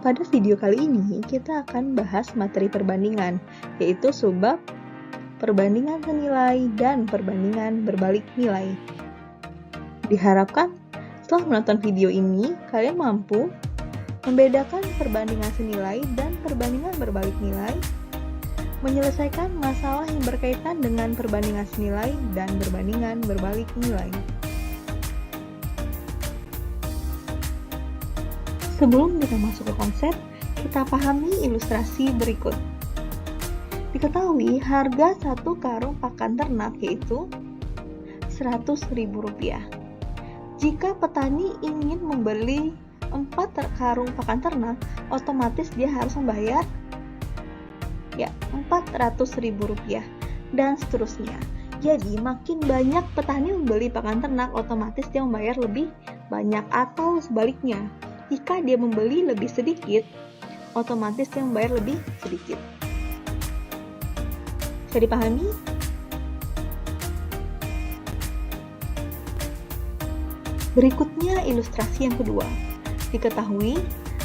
Pada video kali ini, kita akan bahas materi perbandingan, yaitu subbab, perbandingan senilai, dan perbandingan berbalik nilai. Diharapkan setelah menonton video ini, kalian mampu membedakan perbandingan senilai dan perbandingan berbalik nilai, menyelesaikan masalah yang berkaitan dengan perbandingan senilai dan perbandingan berbalik nilai. Sebelum kita masuk ke konsep, kita pahami ilustrasi berikut. Diketahui harga satu karung pakan ternak yaitu Rp100.000. Jika petani ingin membeli 4 karung pakan ternak, otomatis dia harus membayar Rp400.000 dan seterusnya. Jadi makin banyak petani membeli pakan ternak, otomatis dia membayar lebih banyak, atau sebaliknya. Jika dia membeli lebih sedikit, otomatis dia membayar lebih sedikit. Bisa dipahami? Berikutnya ilustrasi yang kedua. Diketahui,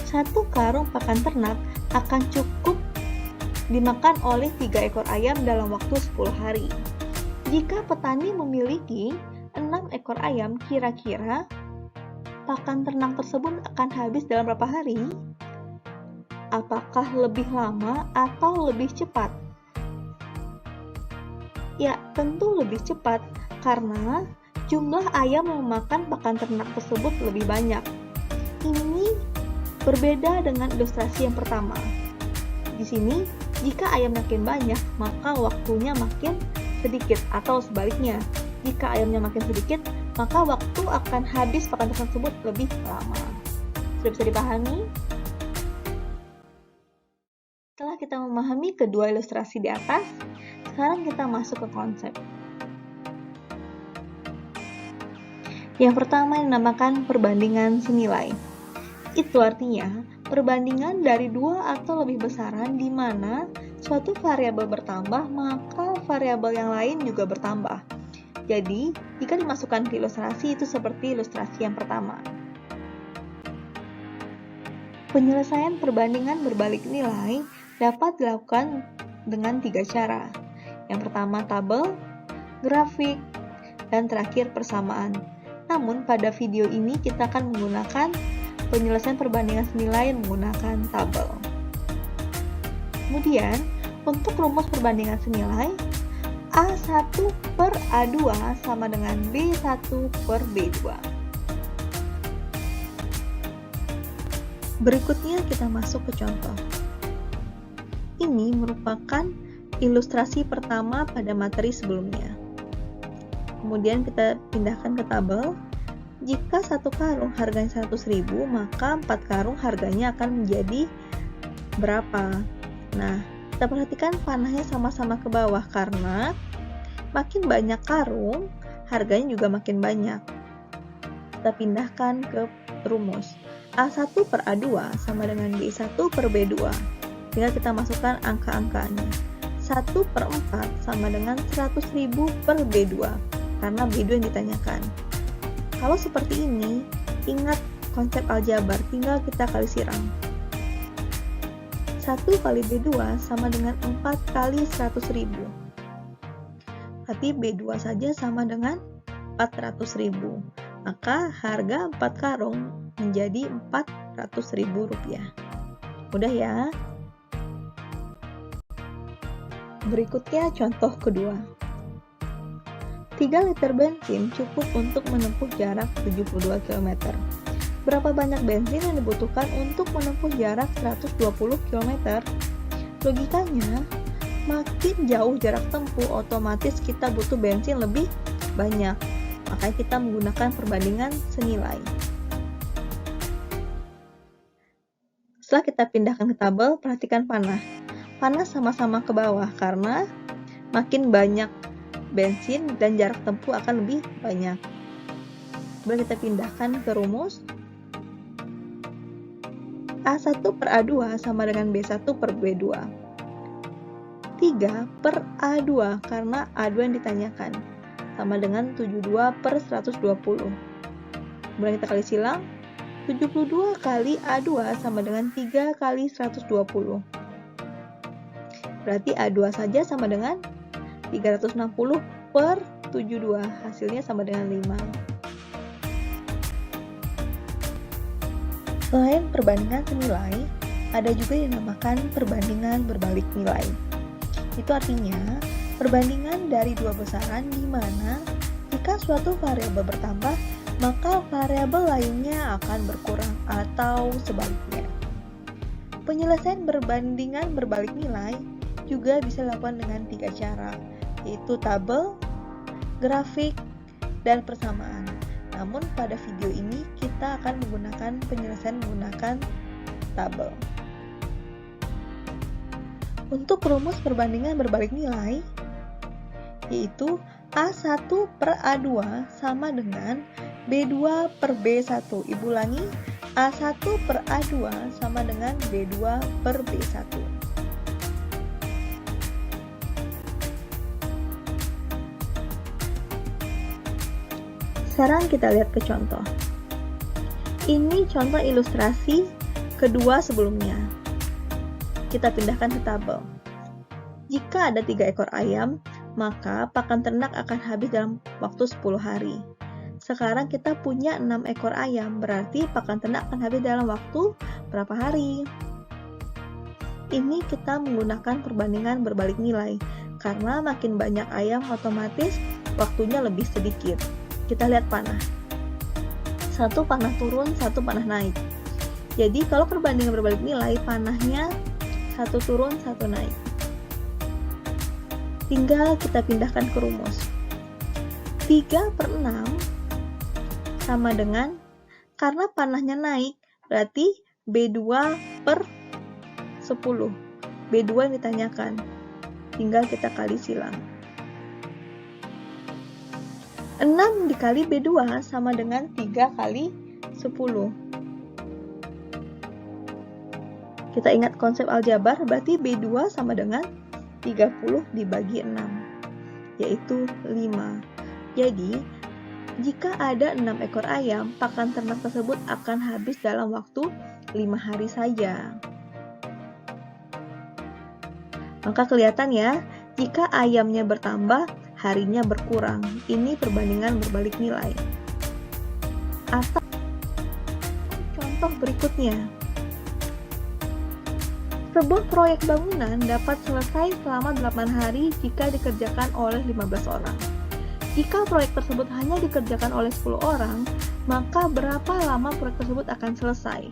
satu karung pakan ternak akan cukup dimakan oleh 3 ekor ayam dalam waktu 10 hari. Jika petani memiliki 6 ekor ayam, kira-kira pakan ternak tersebut akan habis dalam berapa hari? Apakah lebih lama atau lebih cepat? Ya, tentu lebih cepat karena jumlah ayam yang memakan pakan ternak tersebut lebih banyak. Ini berbeda dengan ilustrasi yang pertama. Di sini, jika ayam makin banyak, maka waktunya makin sedikit, atau sebaliknya. Jika ayamnya makin sedikit, maka waktu akan habis pakan ternak tersebut lebih lama. Sudah bisa dipahami? Setelah kita memahami kedua ilustrasi di atas, sekarang kita masuk ke konsep. Yang pertama yang dinamakan perbandingan senilai. Itu artinya perbandingan dari 2 atau lebih besaran di mana suatu variabel bertambah, maka variabel yang lain juga bertambah. Jadi, jika dimasukkan ke ilustrasi, itu seperti ilustrasi yang pertama. Penyelesaian perbandingan berbalik nilai dapat dilakukan dengan 3 cara. Yang pertama tabel, grafik, dan terakhir persamaan. Namun, pada video ini kita akan menggunakan penyelesaian perbandingan senilai menggunakan tabel. Kemudian, untuk rumus perbandingan senilai, A1 per A2 sama dengan B1 per B2. Berikutnya kita masuk ke contoh. Ini merupakan ilustrasi pertama pada materi sebelumnya. Kemudian kita pindahkan ke tabel. Jika satu karung harganya 100.000, maka 4 karung harganya akan menjadi berapa? Nah, kita perhatikan panahnya sama-sama ke bawah karena makin banyak karung, harganya juga makin banyak. Kita pindahkan ke rumus. A1 per A2 sama dengan B1 per B2. Tinggal kita masukkan angka-angkanya. 1 per 4 sama dengan 100.000 per B2, karena B2 yang ditanyakan. Kalau seperti ini, ingat konsep aljabar, tinggal kita kali siram. 1 kali B2 sama dengan 4 kali 100.000. Berarti B2 saja sama dengan 400.000. Maka harga 4 karung menjadi Rp400.000. Mudah ya? Berikutnya contoh kedua. 3 liter bensin cukup untuk menempuh jarak 72 km. Berapa banyak bensin yang dibutuhkan untuk menempuh jarak 120 km? Logikanya, makin jauh jarak tempuh, otomatis kita butuh bensin lebih banyak. Makanya kita menggunakan perbandingan senilai. Setelah kita pindahkan ke tabel, perhatikan panah. Panah sama-sama ke bawah karena makin banyak bensin dan jarak tempuh akan lebih banyak. Kemudian kita pindahkan ke rumus. A1 per A2 sama dengan B1 per B2. 3 per A2 karena A2 yang ditanyakan sama dengan 72 per 120. Kemudian kita kali silang, 72 kali A2 sama dengan 3 kali 120. Berarti A2 saja sama dengan 360 per 72. Hasilnya sama dengan 5. Selain perbandingan senilai, ada juga yang dinamakan perbandingan berbalik nilai. Itu artinya perbandingan dari dua besaran di mana jika suatu variabel bertambah, maka variabel lainnya akan berkurang atau sebaliknya. Penyelesaian perbandingan berbalik nilai juga bisa dilakukan dengan 3 cara, yaitu tabel, grafik, dan persamaan. Namun pada video ini kita akan menggunakan penyelesaian menggunakan tabel. Untuk rumus perbandingan berbalik nilai, yaitu A1 per A2 sama dengan B2 per B1. Ibu ulangi, A1 per A2 sama dengan B2 per B1. Sekarang kita lihat ke contoh. Ini contoh ilustrasi kedua sebelumnya. Kita pindahkan ke tabel. Jika ada 3 ekor ayam, maka pakan ternak akan habis dalam waktu 10 hari. Sekarang kita punya 6 ekor ayam, berarti pakan ternak akan habis dalam waktu berapa hari? Ini kita menggunakan perbandingan berbalik nilai, karena makin banyak ayam otomatis waktunya lebih sedikit. Kita lihat panah. Satu panah turun, satu panah naik. Jadi kalau perbandingan berbalik nilai, panahnya satu turun, satu naik. Tinggal kita pindahkan ke rumus. 3 per 6 sama dengan, karena panahnya naik, berarti B2 per 10. B2 yang ditanyakan. Tinggal kita kali silang. 6 dikali B2 sama dengan 3 kali 10. Kita ingat konsep aljabar, berarti B2 sama dengan 30 dibagi 6, yaitu 5. Jadi, jika ada 6 ekor ayam, pakan ternak tersebut akan habis dalam waktu 5 hari saja. Maka kelihatan ya, jika ayamnya bertambah, harinya berkurang. Ini perbandingan berbalik nilai. Atau contoh berikutnya. Sebuah proyek bangunan dapat selesai selama 8 hari jika dikerjakan oleh 15 orang. Jika proyek tersebut hanya dikerjakan oleh 10 orang, maka berapa lama proyek tersebut akan selesai?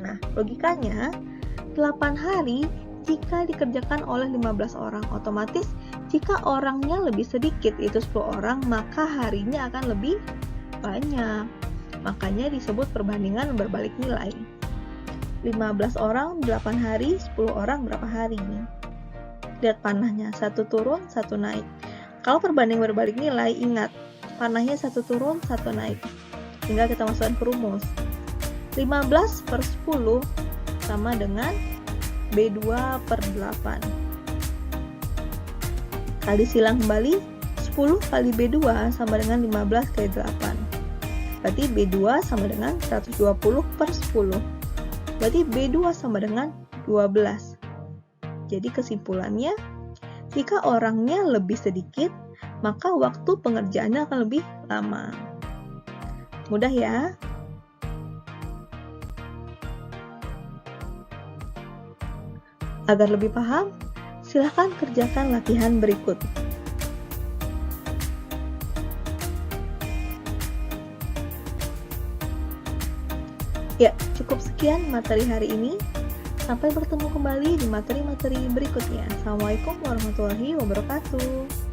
Nah, logikanya 8 hari jika dikerjakan oleh 15 orang, otomatis jika orangnya lebih sedikit, yaitu 10 orang, maka harinya akan lebih banyak. Makanya disebut perbandingan berbalik nilai. 15 orang 8 hari, 10 orang berapa hari? Lihat panahnya, satu turun, satu naik. Kalau perbandingan berbalik nilai, ingat, panahnya satu turun, satu naik. Tinggal kita masukkan ke rumus. 15 per 10 sama dengan B2 per 8. Kali silang kembali, 10 kali B2 sama dengan 15 kali 8. Berarti B2 sama dengan 120 per 10. Berarti B2 sama dengan 12. Jadi kesimpulannya, jika orangnya lebih sedikit, maka waktu pengerjaannya akan lebih lama. Mudah ya? Agar lebih paham, silahkan kerjakan latihan berikut. Ya, cukup sekian materi hari ini. Sampai bertemu kembali di materi-materi berikutnya. Assalamualaikum warahmatullahi wabarakatuh.